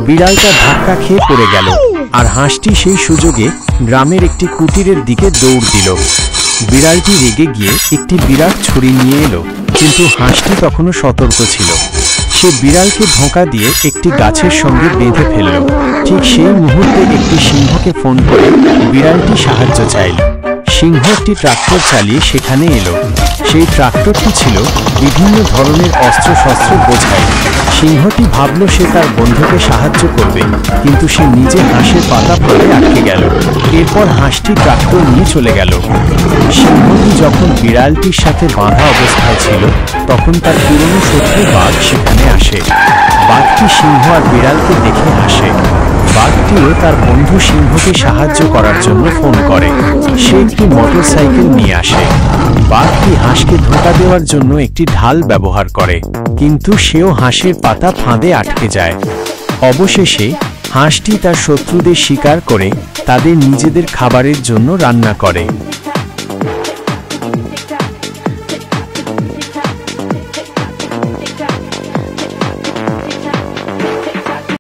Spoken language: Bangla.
বিড়ালটা ধাক্কা খেয়ে পড়ে গেল, আর হাঁসটি সেই সুযোগে গ্রামের একটি কুটিরের দিকে দৌড় দিল। বিড়ালটি রেগে গিয়ে একটি বিরাট ছুরি নিয়ে এলো, কিন্তু হাঁসটি তখনও সতর্ক ছিল। সে বিড়ালকে ধোঁকা দিয়ে একটি গাছের সঙ্গে বেঁধে ফেলল। ঠিক সেই মুহূর্তে একটি সিংহকে ফোন করে বিড়ালটি সাহায্য চাইল। সিংহ একটি ট্রাক্টর চালিয়ে সেখানে এলো। সেই ট্রাক্টরটি ছিল বিভিন্ন ধরনের অস্ত্রশস্ত্র বোঝাই। সিংহটি ভাবল সে তার বন্ধুকে সাহায্য করবে, কিন্তু সে নিজে হাঁসের পাতা ফাঁদে আটকে গেল। এরপর হাঁসটি ট্রাক্টর নিয়ে চলে গেল। সিংহটি যখন বিড়ালটির সাথে বাঁধা অবস্থায় ছিল, তখন তার পুরনো শত্রু বাঘ সেখানে আসে। বাঘটি সিংহ আর বিড়ালকে দেখে হাসে। বাঘটিও তার বন্ধু সিংহকে সাহায্য করার জন্য ফোন করে। সে একটি মোটরসাইকেল নিয়ে আসে। বাঘটি হাঁসকে ধোঁকা দেওয়ার জন্য একটি ঢাল ব্যবহার করে, কিন্তু সেও হাঁসের পাতা ফাঁদে আটকে যায়। অবশেষে হাঁসটি তার শত্রুদের শিকার করে তাদের নিজেদের খাবারের জন্য রান্না করে।